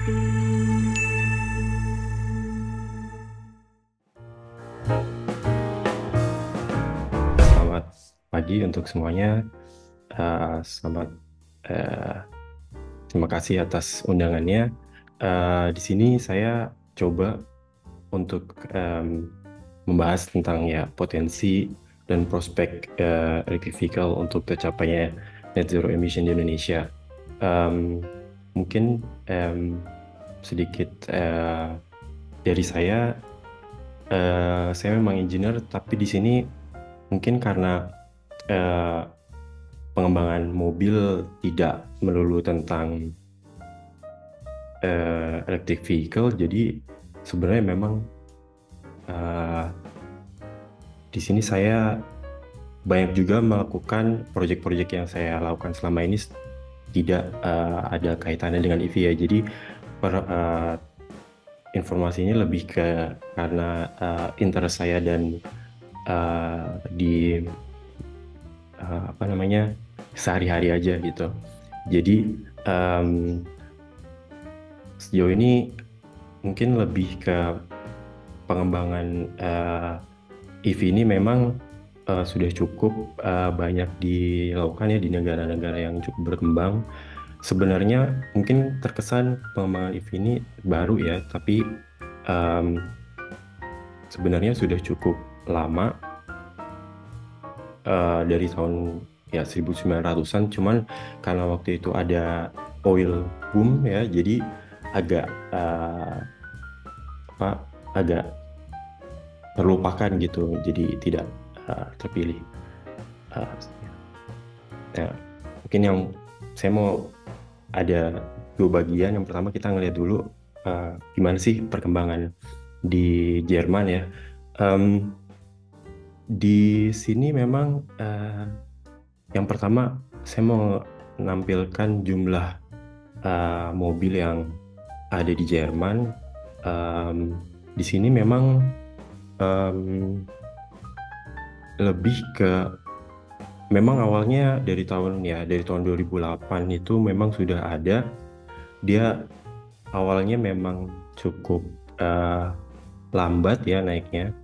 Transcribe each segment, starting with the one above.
Selamat pagi untuk semuanya. Selamat eh, terima kasih atas undangannya. Di sini saya coba untuk membahas tentang ya potensi dan prospek electric vehicle untuk tercapainya net zero emission di Indonesia. Em, Mungkin sedikit dari saya memang engineer, tapi di sini mungkin karena eh, pengembangan mobil tidak melulu tentang electric vehicle, jadi sebenarnya memang eh, di sini saya banyak juga melakukan proyek-proyek yang saya lakukan selama ini tidak ada kaitannya dengan EV ya. Jadi informasi ini lebih ke karena interest saya dan di apa namanya sehari-hari aja gitu. Jadi em, sejauh ini mungkin lebih ke pengembangan EV ini memang sudah cukup banyak dilakukan ya di negara-negara yang cukup berkembang. Sebenarnya mungkin terkesan pengembangan EV ini baru ya, tapi em, sebenarnya sudah cukup lama, dari tahun ya 1900-an, cuman karena waktu itu ada oil boom ya, jadi agak apa agak terlupakan gitu, jadi tidak terpilih. Uh, ya, mungkin yang saya mau ada dua bagian. Yang pertama kita ngeliat dulu gimana sih perkembangan di Jerman ya. Em, di sini memang yang pertama saya mau menampilkan jumlah mobil yang ada di Jerman. Di sini memang em, lebih ke memang awalnya dari tahun 2008 itu memang sudah ada. Dia awalnya memang cukup eh, lambat ya naiknya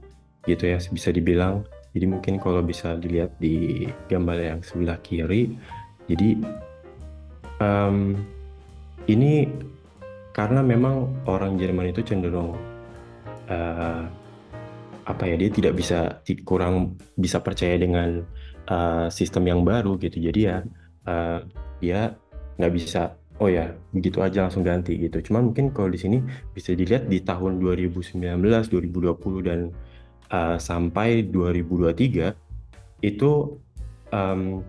gitu ya, bisa dibilang. Jadi mungkin kalau bisa dilihat di gambar yang sebelah kiri, jadi em, ini karena memang orang Jerman itu cenderung eh, apa ya, dia tidak bisa kurang bisa percaya dengan sistem yang baru gitu. Jadi ya eh, dia nggak bisa oh ya begitu aja langsung ganti gitu. Cuman mungkin kalau di sini bisa dilihat di tahun 2019, 2020 dan sampai 2023 itu em,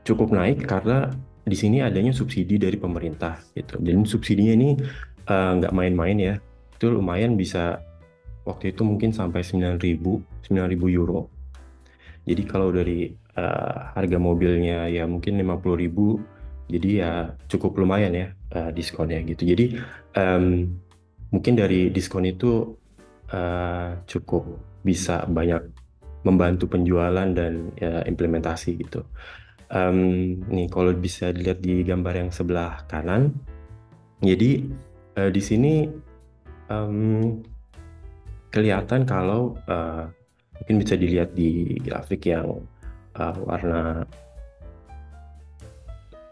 cukup naik karena di sini adanya subsidi dari pemerintah gitu. Dan subsidinya ini nggak main-main ya. Itu lumayan, bisa waktu itu mungkin sampai 9.000 euro. Jadi kalau dari harga mobilnya ya mungkin 50.000, jadi ya cukup lumayan ya diskonnya gitu. Jadi em, mungkin dari diskon itu cukup bisa banyak membantu penjualan dan ya, implementasi gitu. Nih kalau bisa dilihat di gambar yang sebelah kanan, jadi di sini em, kelihatan kalau mungkin bisa dilihat di grafik yang warna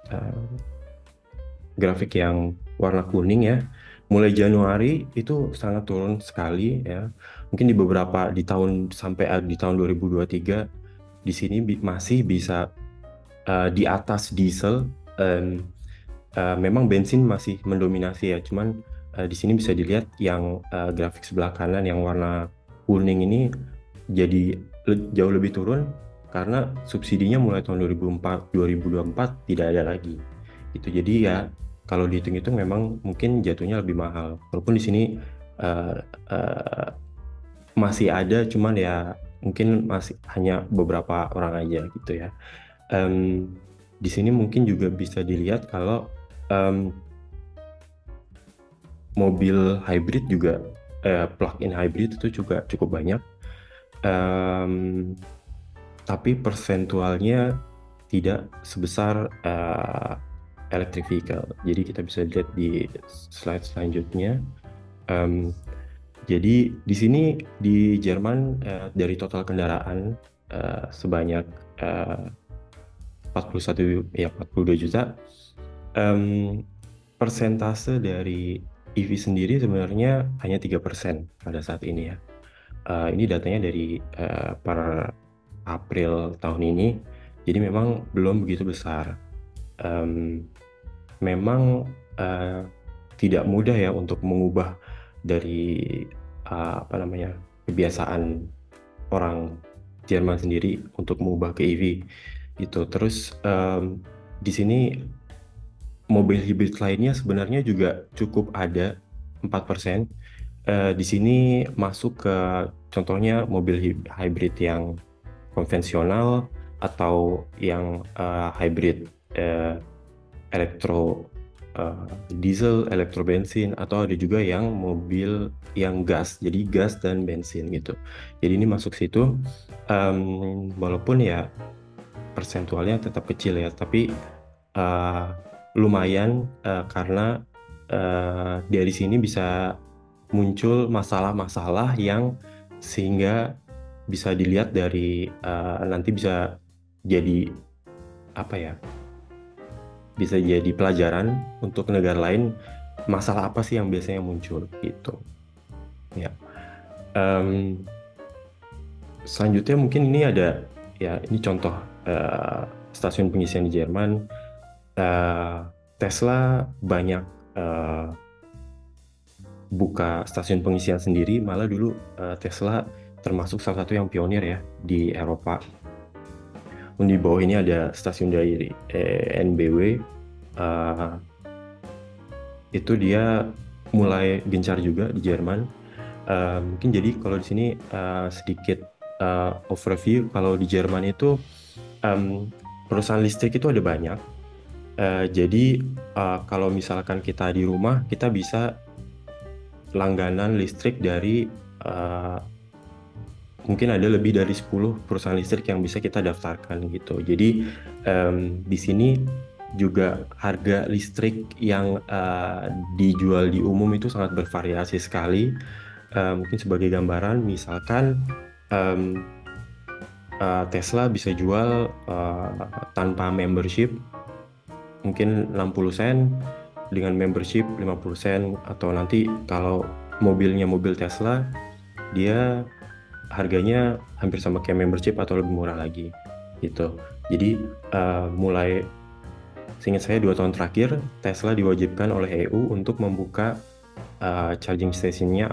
eh, grafik yang warna kuning ya. Mulai Januari itu sangat turun sekali ya. Mungkin di tahun sampai di tahun 2023 di sini masih bisa di atas diesel. em, Memang bensin masih mendominasi ya. Cuman di sini bisa dilihat yang grafik sebelah kanan yang warna kuning ini jadi jauh lebih turun karena subsidinya mulai tahun 2024 tidak ada lagi. Itu jadi ya kalau dihitung-hitung memang mungkin jatuhnya lebih mahal. Walaupun di sini eh, eh, masih ada, cuman ya mungkin masih hanya beberapa orang aja gitu ya. Em, di sini mungkin juga bisa dilihat kalau em, mobil hybrid juga plug-in hybrid itu juga cukup banyak. Em, tapi persentualnya tidak sebesar electric vehicle. Jadi kita bisa lihat di slide selanjutnya. Jadi di sini di Jerman dari total kendaraan sebanyak 42 juta, persentase dari EV sendiri sebenarnya hanya 3% pada saat ini ya. Ini datanya dari per April tahun ini, jadi memang belum begitu besar. Memang tidak mudah ya untuk mengubah dari kebiasaan orang Jerman sendiri untuk mengubah ke EV gitu. Terus di sini mobil hibrid lainnya sebenarnya juga cukup ada 4%. Di sini masuk ke contohnya mobil hybrid yang konvensional atau yang hybrid elektro diesel, elektro bensin, atau ada juga yang mobil yang gas, jadi gas dan bensin gitu. Jadi ini masuk situ, walaupun ya persentualnya tetap kecil ya, tapi lumayan karena dari sini bisa muncul masalah-masalah yang sehingga bisa dilihat dari nanti bisa jadi apa ya? Bisa jadi pelajaran untuk negara lain, masalah apa sih yang biasanya muncul gitu. Ya. Selanjutnya mungkin ini ada ya, ini contoh stasiun pengisian di Jerman. Tesla banyak buka stasiun pengisian sendiri, malah dulu Tesla termasuk salah satu yang pionir ya di Eropa. Di bawah ini ada stasiun dari NBW, itu dia mulai gencar juga di Jerman. Mungkin jadi kalau di sini sedikit overview, kalau di Jerman itu perusahaan listrik itu ada banyak. Jadi kalau misalkan kita di rumah, kita bisa langganan listrik dari mungkin ada lebih dari 10 perusahaan listrik yang bisa kita daftarkan gitu. Jadi di sini juga harga listrik yang dijual di umum itu sangat bervariasi sekali. Mungkin sebagai gambaran, misalkan Tesla bisa jual tanpa membership mungkin 60 sen, dengan membership 50 sen, atau nanti kalau mobilnya mobil Tesla, dia harganya hampir sama kayak membership atau lebih murah lagi gitu. Jadi mulai seingat saya 2 tahun terakhir Tesla diwajibkan oleh EU untuk membuka charging stationnya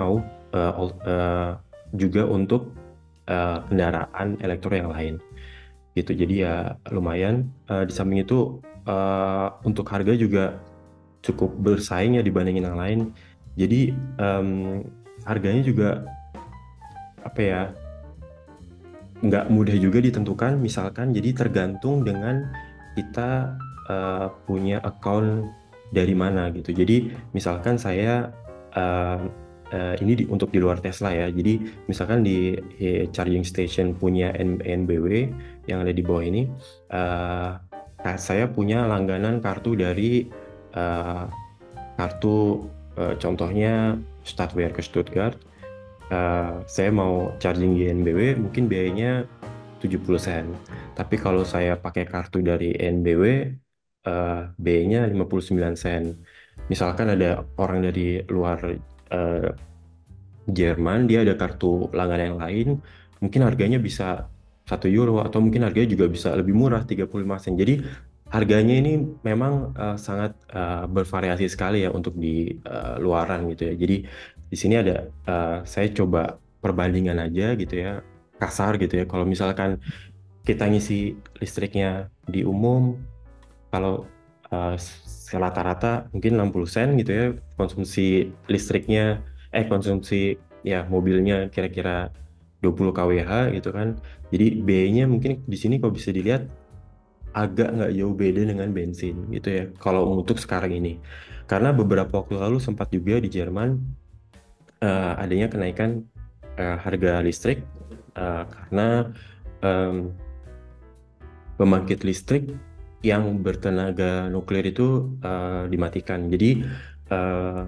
juga untuk kendaraan elektro yang lain gitu. Jadi ya lumayan. Di samping itu untuk harga juga cukup bersaing ya dibandingin yang lain. Jadi harganya juga apa ya, nggak mudah juga ditentukan, misalkan. Jadi tergantung dengan kita punya account dari mana gitu. Jadi misalkan saya ini untuk di luar Tesla ya. Jadi misalkan di charging station punya NBW yang ada di bawah ini, saya punya langganan kartu dari kartu contohnya Stadtwerke Stuttgart. Saya mau charging di NBW, mungkin biayanya 70 sen. Tapi kalau saya pakai kartu dari NBW, biayanya 59 sen. Misalkan ada orang dari luar Jerman, dia ada kartu langganan yang lain, mungkin harganya bisa 1 euro, atau mungkin harganya juga bisa lebih murah, 35 sen. Jadi harganya ini memang sangat bervariasi sekali ya untuk di luaran gitu ya. Jadi di sini ada saya coba perbandingan aja gitu ya, kasar gitu ya. Kalau misalkan kita ngisi listriknya di umum, kalau rata-rata mungkin 60 sen gitu ya, konsumsi listriknya konsumsi ya mobilnya kira-kira 20 kWh gitu kan. Jadi biayanya mungkin di sini kalau bisa dilihat agak nggak jauh beda dengan bensin gitu ya kalau untuk sekarang ini. Karena beberapa waktu lalu sempat juga di Jerman adanya kenaikan harga listrik karena pembangkit listrik yang bertenaga nuklir itu dimatikan. Jadi eh,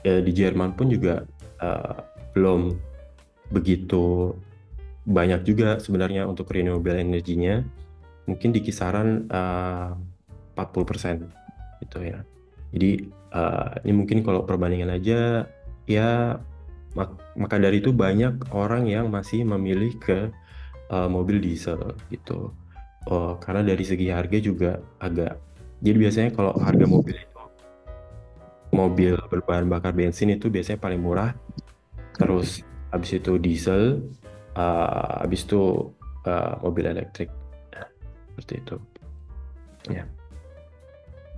di Jerman pun juga eh, belum begitu banyak juga sebenarnya untuk renewable energinya, mungkin di kisaran 40% gitu ya. Jadi ini mungkin kalau perbandingan aja ya, maka dari itu banyak orang yang masih memilih ke mobil diesel gitu. Karena dari segi harga juga agak, jadi biasanya kalau harga mobil berbahan bakar bensin itu biasanya paling murah, terus habis itu diesel, habis itu mobil elektrik. Nah, seperti itu ya.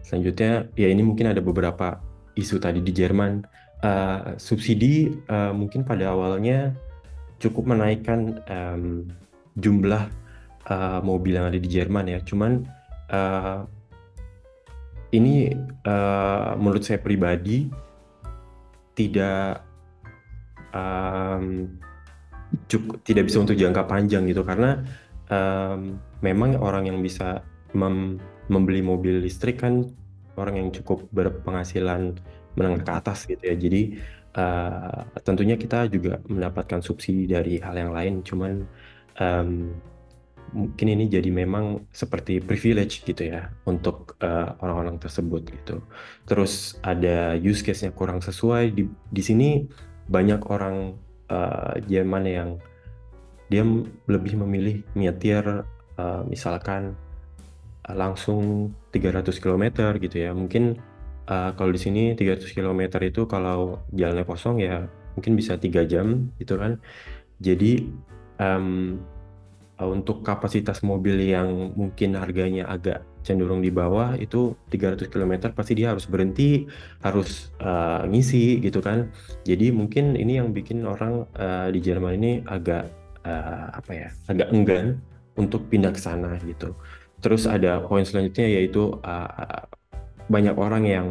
Selanjutnya ya, ini mungkin ada beberapa isu tadi di Jerman. Subsidi mungkin pada awalnya cukup menaikkan jumlah mobil yang ada di Jerman ya. Cuman uh, ini menurut saya pribadi tidak um, tidak bisa untuk jangka panjang gitu, karena memang orang yang bisa membeli mobil listrik kan orang yang cukup berpenghasilan menengah ke atas gitu ya. Jadi tentunya kita juga mendapatkan subsidi dari hal yang lain, cuman em, mungkin ini jadi memang seperti privilege gitu ya untuk orang-orang tersebut gitu. Terus ada use case-nya kurang sesuai di sini. Banyak orang Jerman yang dia lebih memilih nyetir misalkan langsung 300 km gitu ya. Mungkin kalau di sini 300 km itu kalau jalannya kosong ya mungkin bisa 3 jam gitu kan. Jadi em, untuk kapasitas mobil yang mungkin harganya agak cenderung di bawah itu 300 km pasti dia harus berhenti, harus ngisi gitu kan. Jadi mungkin ini yang bikin orang di Jerman ini agak apa ya, agak enggan untuk pindah ke sana gitu. Terus ada poin selanjutnya yaitu banyak orang yang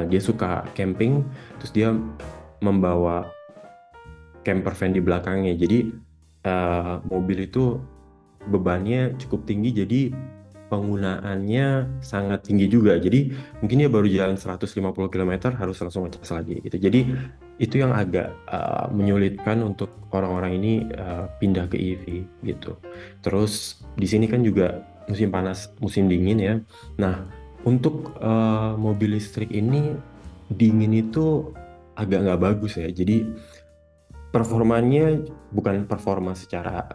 dia suka camping, terus dia membawa camper van di belakangnya. Jadi mobil itu bebannya cukup tinggi, jadi penggunaannya sangat tinggi juga. Jadi mungkin dia baru jalan 150 km harus langsung ngecas lagi gitu. Jadi itu yang agak menyulitkan untuk orang-orang ini pindah ke EV gitu. Terus di sini kan juga musim panas, musim dingin ya. Nah, untuk mobil listrik ini dingin itu agak nggak bagus ya. Jadi performanya bukan performa secara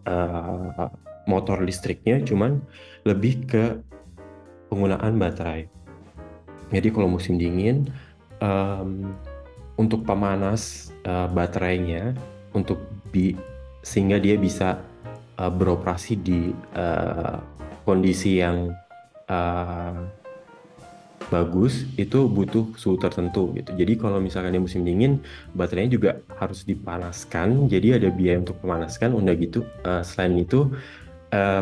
uh, motor listriknya, cuman lebih ke penggunaan baterai. Jadi kalau musim dingin, um, untuk pemanas baterainya untuk sehingga dia bisa beroperasi di kondisi yang uh, bagus, itu butuh suhu tertentu gitu. Jadi kalau misalkan di musim dingin, baterainya juga harus dipanaskan. Jadi ada biaya untuk memanaskan. Udah gitu, selain itu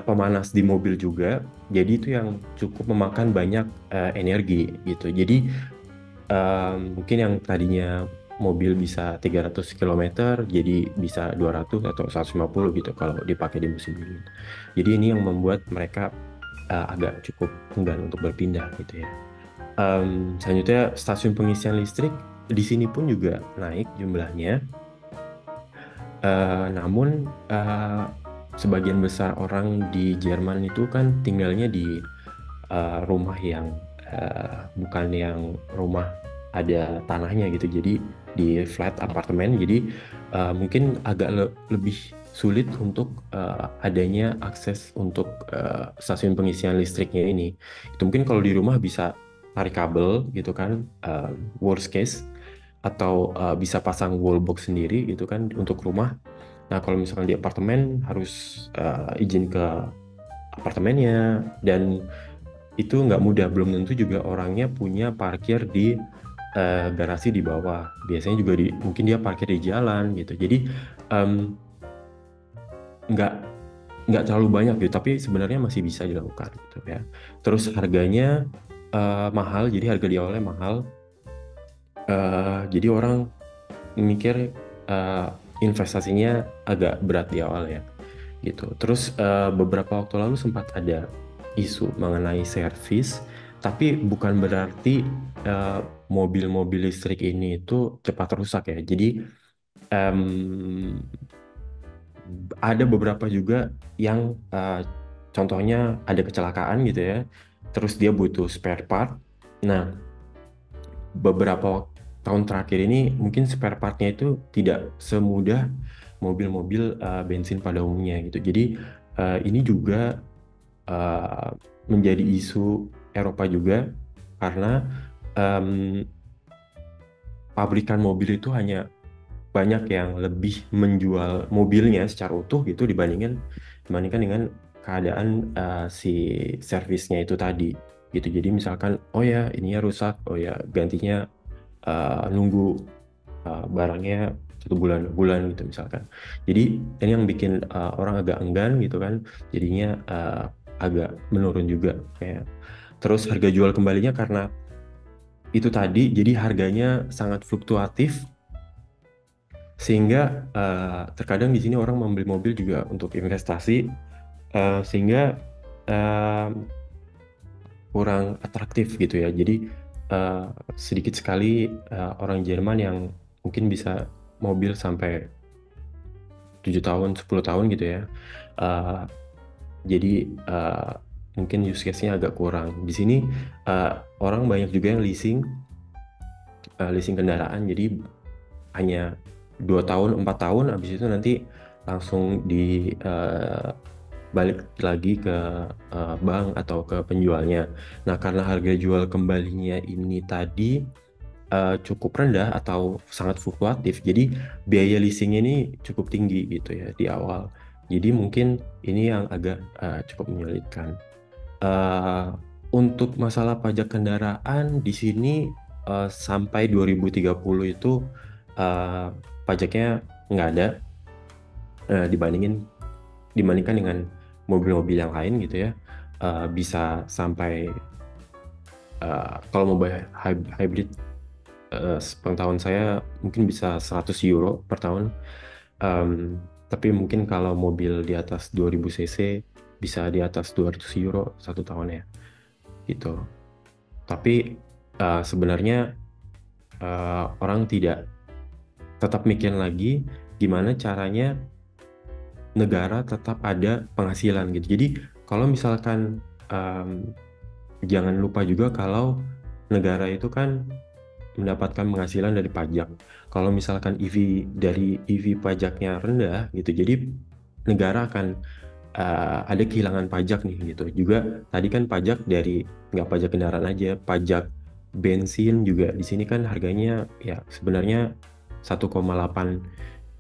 pemanas di mobil juga. Jadi itu yang cukup memakan banyak energi gitu. Jadi mungkin yang tadinya mobil bisa 300 km jadi bisa 200 atau 150 gitu kalau dipakai di musim dingin. Jadi ini yang membuat mereka agak cukup enggan untuk berpindah gitu ya. Selanjutnya stasiun pengisian listrik di sini pun juga naik jumlahnya. Namun sebagian besar orang di Jerman itu kan tinggalnya di rumah yang bukan yang rumah ada tanahnya gitu. Jadi di flat apartemen. Jadi mungkin agak lebih sulit untuk adanya akses untuk stasiun pengisian listriknya ini. Itu mungkin kalau di rumah bisa tarik kabel gitu kan, worst case, atau bisa pasang wallbox sendiri gitu kan untuk rumah. Nah kalau misalkan di apartemen harus izin ke apartemennya, dan itu nggak mudah. Belum tentu juga orangnya punya parkir di garasi di bawah. Biasanya juga mungkin dia parkir di jalan gitu. Jadi em, nggak nggak terlalu banyak gitu, tapi sebenarnya masih bisa dilakukan gitu ya. Terus harganya mahal, jadi harga di awalnya mahal. Jadi orang mikir investasinya agak berat di awal ya. gitu. Terus beberapa waktu lalu sempat ada isu mengenai servis, tapi bukan berarti eh, mobil-mobil listrik ini itu cepat rusak ya. Jadi em, ada beberapa juga yang contohnya ada kecelakaan gitu ya, terus dia butuh spare part. Nah, beberapa tahun terakhir ini mungkin spare partnya itu tidak semudah mobil-mobil bensin pada umumnya gitu. Jadi ini juga uh, menjadi isu Eropa juga karena em, pabrikan mobil itu hanya banyak yang lebih menjual mobilnya secara utuh gitu dibandingkan dengan keadaan si servisnya itu tadi gitu. Jadi misalkan oh ya ininya rusak, oh ya gantinya nunggu barangnya 1 bulan 2 bulan gitu misalkan. Jadi ini yang bikin orang agak enggan gitu kan, jadinya agak menurun juga kayak. Terus harga jual kembalinya karena itu tadi, jadi harganya sangat fluktuatif sehingga terkadang di sini orang membeli mobil juga untuk investasi sehingga eh, kurang atraktif gitu ya. Jadi eh, sedikit sekali orang Jerman yang mungkin bisa mobil sampai 7 tahun, 10 tahun gitu ya. Eh, jadi eh, mungkin use case-nya agak kurang. Di sini eh, orang banyak juga yang leasing kendaraan. Jadi hanya 2 tahun, 4 tahun, habis itu nanti langsung balik lagi ke bank atau ke penjualnya. Nah, karena harga jual kembalinya ini tadi cukup rendah atau sangat fluktuatif, jadi biaya leasing ini cukup tinggi gitu ya di awal. Jadi mungkin ini yang agak cukup menyulitkan. Eh, untuk masalah pajak kendaraan di sini sampai 2030 itu eh, pajaknya nggak ada dibandingkan dengan mobil-mobil yang lain gitu ya. Bisa sampai kalau mobil hybrid sepengetahuan saya mungkin bisa 100 euro per tahun. Tapi mungkin kalau mobil di atas 2000 cc bisa di atas 200 euro 1 tahun ya gitu. Tapi sebenarnya orang tidak tetap mikir lagi gimana caranya negara tetap ada penghasilan gitu. Jadi kalau misalkan jangan lupa juga kalau negara itu kan mendapatkan penghasilan dari pajak. Kalau misalkan dari EV pajaknya rendah gitu, jadi negara akan ada kehilangan pajak nih gitu. Juga tadi kan pajak dari nggak pajak kendaraan aja, pajak bensin juga di sini kan harganya ya sebenarnya 1,8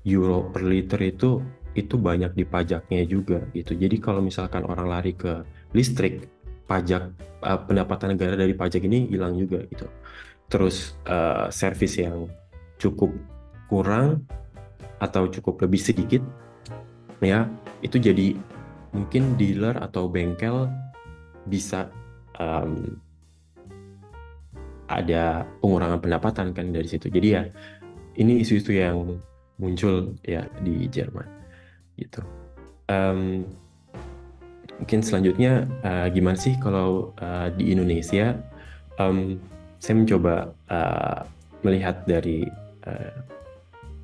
euro per liter itu banyak di pajaknya juga gitu. Jadi kalau misalkan orang lari ke listrik, pajak pendapatan negara dari pajak ini hilang juga gitu. Terus servis yang cukup kurang atau cukup lebih sedikit ya itu jadi mungkin dealer atau bengkel bisa um, ada pengurangan pendapatan kan dari situ. Jadi ya ini isu-isu yang muncul ya di Jerman gitu. Um, Mungkin selanjutnya gimana sih kalau di Indonesia? Um, saya mencoba melihat dari uh,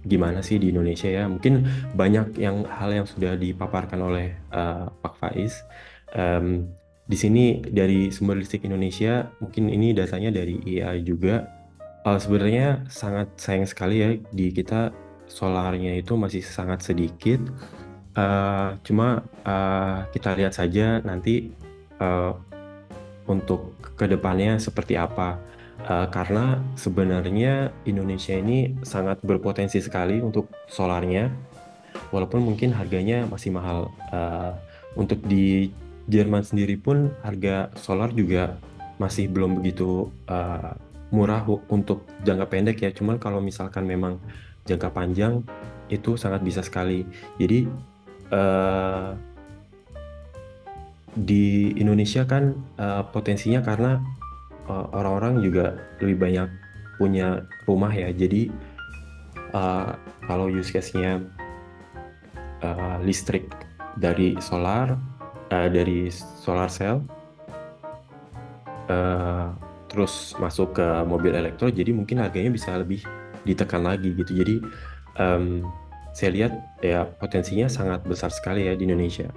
gimana sih di Indonesia ya. Mungkin banyak hal yang sudah dipaparkan oleh Pak Faiz. Em, di sini dari sumber listrik Indonesia, mungkin ini datanya dari IEA juga. Sebenarnya sangat sayang sekali ya di kita solarnya itu masih sangat sedikit. Cuma kita lihat saja nanti eh, untuk kedepannya seperti apa. Karena sebenarnya Indonesia ini sangat berpotensi sekali untuk solarnya, walaupun mungkin harganya masih mahal. Untuk di Jerman sendiri pun harga solar juga masih belum begitu murah untuk jangka pendek ya. Cuman kalau misalkan memang jangka panjang itu sangat bisa sekali. Jadi eh, di Indonesia kan potensinya karena orang-orang juga lebih banyak punya rumah ya. Jadi kalau use case-nya listrik dari solar cell, eh, terus masuk ke mobil elektro, jadi mungkin harganya bisa lebih ditekan lagi gitu. Jadi em, saya lihat ya potensinya sangat besar sekali ya di Indonesia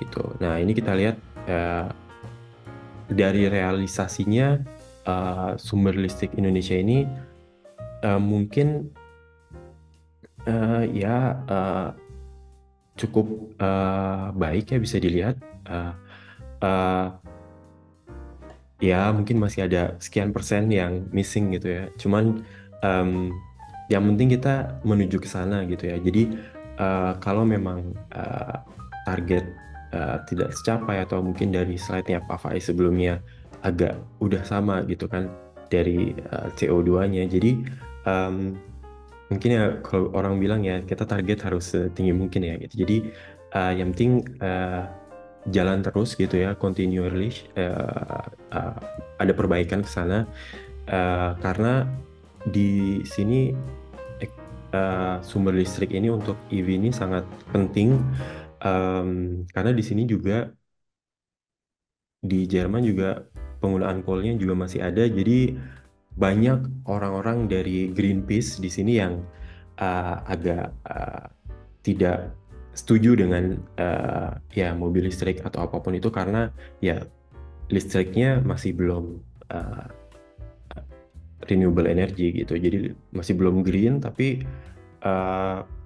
gitu. Nah ini kita lihat eh, dari realisasinya, sumber listrik Indonesia ini mungkin ya cukup baik ya, bisa dilihat. Eh, eh, Ya, mungkin masih ada sekian persen yang missing gitu ya. Cuman em, yang penting kita menuju ke sana gitu ya. Jadi kalau memang target tidak tercapai, atau mungkin dari slide-nya Pak Faiz sebelumnya agak udah sama gitu kan dari CO2-nya. Jadi em, mungkin ya kalau orang bilang ya kita target harus setinggi mungkin ya gitu. Jadi yang penting jalan terus gitu ya, continually uh, ada perbaikan ke sana. Karena di sini sumber listrik ini untuk EV ini sangat penting, karena di sini juga, di Jerman juga penggunaan coal-nya juga masih ada. Jadi banyak orang-orang dari Greenpeace di sini yang agak tidak setuju dengan ya mobil listrik atau apapun itu, karena ya listriknya masih belum uh, renewable energy gitu. Jadi masih belum green, tapi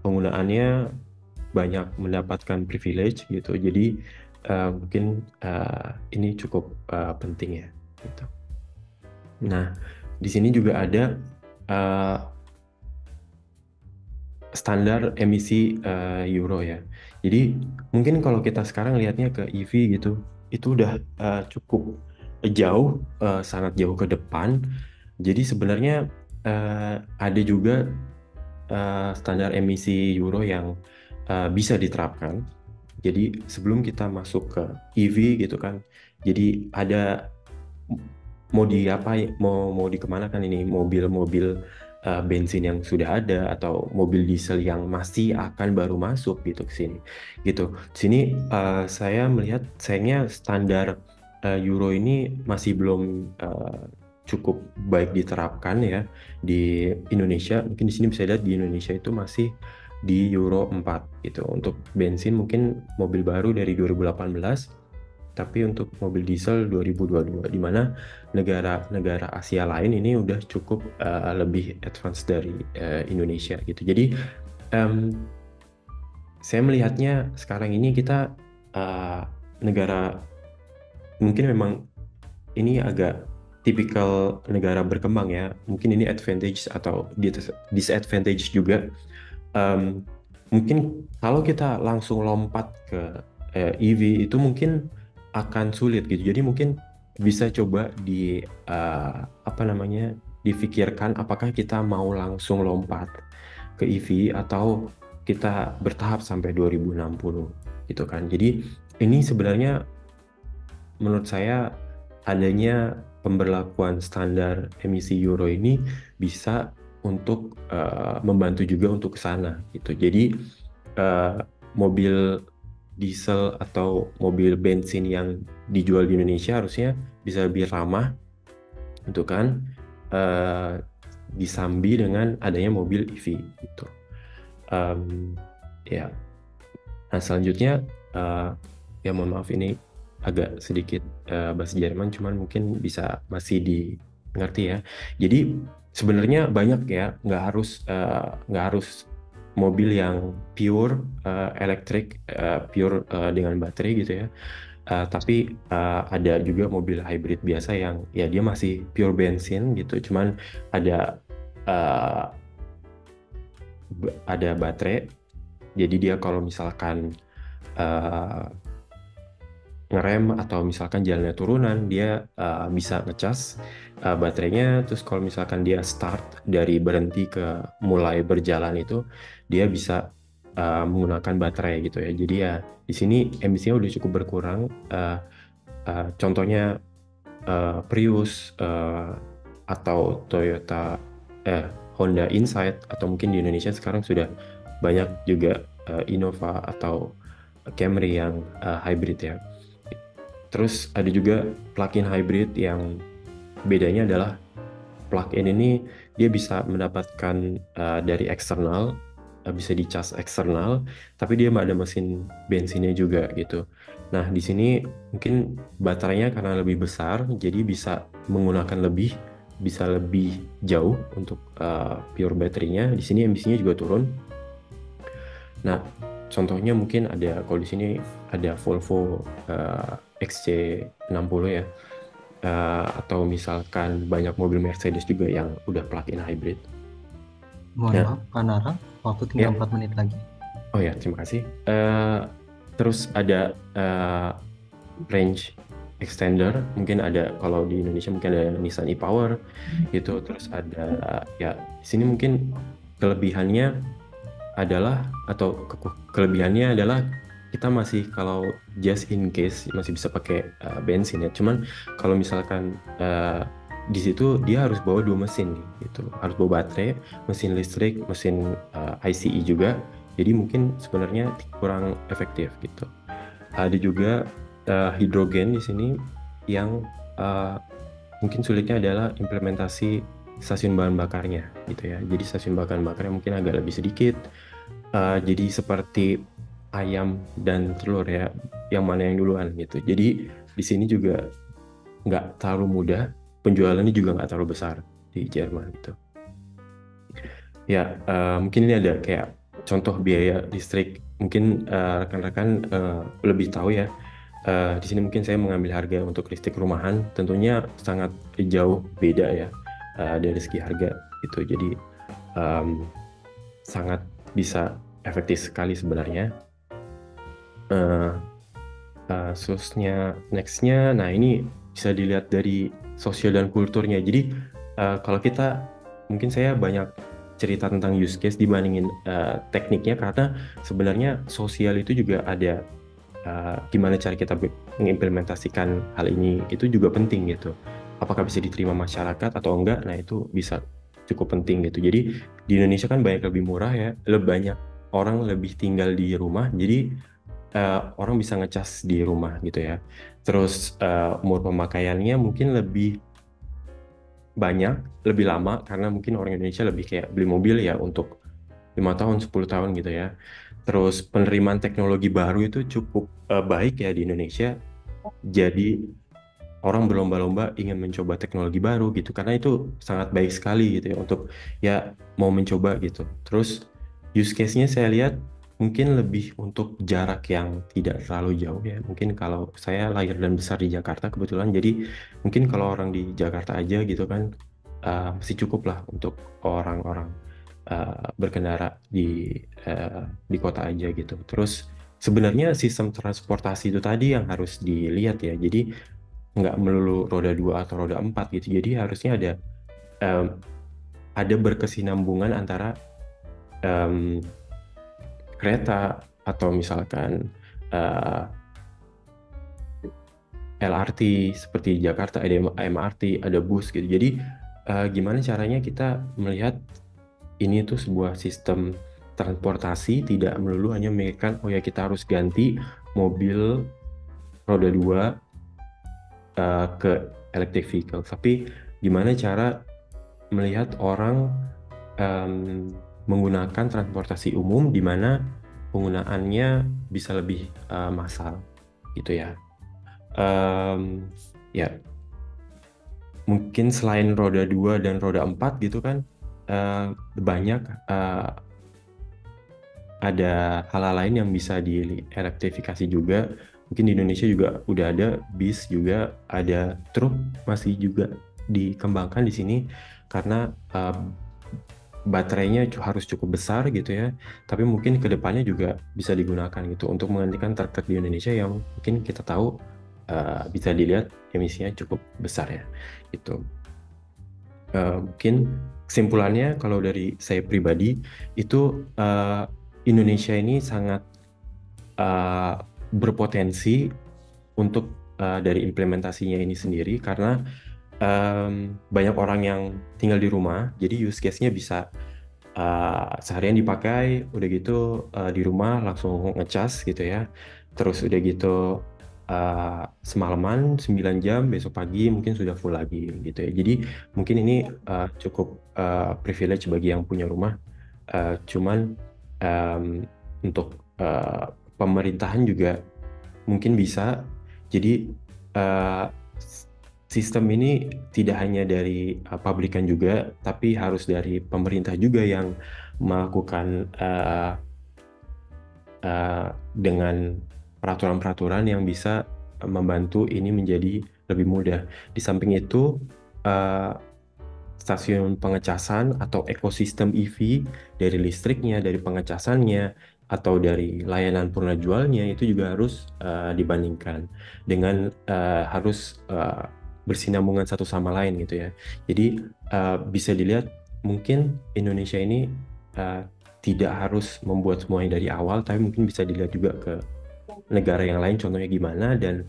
penggunaannya banyak mendapatkan privilege gitu. Jadi mungkin ini cukup penting ya gitu. Nah, di sini juga ada uh, standar emisi Euro ya. Jadi mungkin kalau kita sekarang lihatnya ke EV gitu, itu udah cukup jauh, sangat jauh ke depan. Jadi sebenarnya ada juga standar emisi Euro yang bisa diterapkan. Jadi sebelum kita masuk ke EV gitu kan, jadi ada mau di apa ya, mau dikemanakan ini mobil-mobil bensin yang sudah ada, atau mobil diesel yang masih akan baru masuk gitu ke sini gitu. Di sini saya melihat sayangnya standar Euro ini masih belum cukup baik diterapkan ya di Indonesia. Mungkin di sini bisa lihat di Indonesia itu masih di Euro 4 gitu. Untuk bensin mungkin mobil baru dari 2018, tapi untuk mobil diesel 2022, di mana negara-negara Asia lain ini udah cukup lebih advance dari Indonesia gitu. Jadi em, saya melihatnya sekarang ini kita negara, mungkin memang ini agak tipikal negara berkembang ya. Mungkin ini advantage atau disadvantage juga. Em, Mungkin kalau kita langsung lompat ke EV itu mungkin akan sulit gitu. Jadi mungkin bisa coba apa namanya, difikirkan apakah kita mau langsung lompat ke EV atau kita bertahap sampai 2060 gitu kan. Jadi ini sebenarnya menurut saya adanya pemberlakuan standar emisi Euro ini bisa untuk membantu juga untuk ke sana gitu. Jadi mobil diesel atau mobil bensin yang dijual di Indonesia harusnya bisa lebih ramah untuk kan disambi dengan adanya mobil EV gitu. Ya, nah selanjutnya ya mohon maaf ini agak sedikit bahasa Jerman, cuman mungkin bisa masih dimengerti ya. Jadi sebenarnya banyak ya, nggak harus mobil yang pure elektrik, pure dengan baterai gitu ya. Tapi ada juga mobil hybrid biasa yang ya dia masih pure bensin gitu, cuman ada uh, ada baterai. Jadi dia kalau misalkan uh, ngerem atau misalkan jalannya turunan, dia bisa ngecas baterainya. Terus kalau misalkan dia start dari berhenti ke mulai berjalan itu, dia bisa menggunakan baterai gitu ya. Jadi ya di sini emisinya udah cukup berkurang. Contohnya Prius atau Toyota, Honda Insight, atau mungkin di Indonesia sekarang sudah banyak juga Innova atau Camry yang hybrid ya. Terus ada juga plug-in hybrid yang bedanya adalah plug-in ini dia bisa mendapatkan dari eksternal, bisa dicas eksternal, tapi dia ada mesin bensinnya juga gitu. Nah, di sini mungkin baterainya karena lebih besar, jadi bisa menggunakan bisa lebih jauh untuk pure baterainya. Di sini emisinya juga turun. Nah, contohnya mungkin kalau di sini ada Volvo XC60 ya. Atau misalkan banyak mobil Mercedes juga yang udah plug-in hybrid. Mohon Nah, maaf, Kak Nara, waktu ya, tinggal 4 menit lagi. oh ya, terima kasih. Terus ada range extender, mungkin ada kalau di Indonesia mungkin ada Nissan e-Power gitu. Terus ada ya di sini mungkin kelebihannya adalah kelebihannya adalah kita masih kalau just in case masih bisa pakai bensin ya. Cuman kalau misalkan di situ dia harus bawa dua mesin nih, gitu. Harus bawa baterai, mesin listrik, mesin ICE juga. Jadi mungkin sebenarnya kurang efektif gitu. Ada juga hidrogen di sini yang uh, mungkin sulitnya adalah implementasi stasiun bahan bakarnya gitu ya. Jadi stasiun bahan bakarnya mungkin agak lebih sedikit. Jadi seperti ayam dan telur ya, yang mana yang duluan gitu. Jadi di sini juga nggak terlalu mudah, penjualannya juga nggak terlalu besar di Jerman gitu. Ya, mungkin ini ada kayak contoh biaya listrik. Mungkin rekan-rekan lebih tahu ya. Di sini mungkin saya mengambil harga untuk listrik rumahan, tentunya sangat jauh beda ya dari segi harga gitu. Jadi em, sangat bisa efektif sekali sebenarnya. Eh, nextnya, nah ini bisa dilihat dari sosial dan kulturnya. Jadi kalau kita, mungkin saya banyak cerita tentang use case dibandingin tekniknya, karena sebenarnya sosial itu juga ada gimana cara kita mengimplementasikan hal ini itu juga penting gitu. Apakah bisa diterima masyarakat atau enggak? Nah itu bisa cukup penting gitu. Jadi di Indonesia kan banyak lebih murah ya, lebih banyak orang lebih tinggal di rumah. Jadi orang bisa ngecas di rumah gitu ya. Terus umur pemakaiannya mungkin lebih banyak, lebih lama karena mungkin orang Indonesia lebih kayak beli mobil ya untuk 5 tahun, 10 tahun gitu ya. Terus penerimaan teknologi baru itu cukup baik ya di Indonesia. Jadi orang berlomba-lomba ingin mencoba teknologi baru gitu karena itu sangat baik sekali gitu ya untuk ya mau mencoba gitu. Terus use case-nya saya lihat mungkin lebih untuk jarak yang tidak terlalu jauh ya. Mungkin kalau saya lahir dan besar di Jakarta kebetulan, jadi mungkin kalau orang di Jakarta aja gitu kan masih cukup lah untuk orang-orang berkendara di kota aja gitu. Terus sebenarnya sistem transportasi itu tadi yang harus dilihat ya. Jadi nggak melulu roda 2 atau roda 4 gitu. Jadi harusnya em, ada berkesinambungan antara em, kereta atau misalkan eh, LRT seperti di Jakarta ada MRT, ada bus gitu. Jadi gimana caranya kita melihat ini tuh sebuah sistem transportasi tidak melulu hanya memikirkan oh ya kita harus ganti mobil roda 2 ke electric vehicle, tapi gimana cara melihat orang em, menggunakan transportasi umum di mana penggunaannya bisa lebih massal gitu ya. Em, ya mungkin selain roda 2 dan roda 4 gitu kan banyak ada hal-hal lain yang bisa dielektrifikasi juga. Mungkin di Indonesia juga udah ada bis, juga ada truk masih juga dikembangkan di sini karena baterainya harus cukup besar gitu ya. Tapi mungkin kedepannya juga bisa digunakan gitu untuk menggantikan truk-truk di Indonesia yang mungkin kita tahu bisa dilihat emisinya cukup besar ya. Gitu. Mungkin kesimpulannya kalau dari saya pribadi itu Indonesia ini sangat uh, berpotensi untuk dari implementasinya ini sendiri karena banyak orang yang tinggal di rumah, jadi use case-nya bisa seharian dipakai, udah gitu di rumah langsung ngecas gitu ya. Terus udah gitu semalaman 9 jam, besok pagi mungkin sudah full lagi gitu ya. Jadi mungkin ini cukup privilege bagi yang punya rumah. Cuman untuk pemerintahan juga mungkin bisa. Jadi eh, sistem ini tidak hanya dari pabrikan juga, tapi harus dari pemerintah juga yang melakukan dengan peraturan-peraturan yang bisa membantu ini menjadi lebih mudah. Di samping itu, eh, stasiun pengecasan atau ekosistem EV dari listriknya, dari pengecasannya, atau dari layanan purna jualnya itu juga harus dibandingkan dengan harus bersinambungan satu sama lain gitu ya. Jadi bisa dilihat mungkin Indonesia ini uh, tidak harus membuat semuanya dari awal, tapi mungkin bisa dilihat juga ke negara yang lain contohnya gimana, dan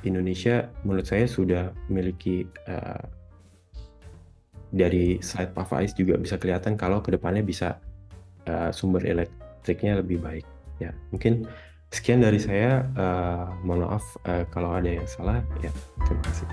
Indonesia menurut saya sudah memiliki dari slide Pak Faiz juga bisa kelihatan kalau kedepannya bisa sumber elektriknya lebih baik. Ya, mungkin sekian dari saya. Mohon maaf kalau ada yang salah. Ya, terima kasih.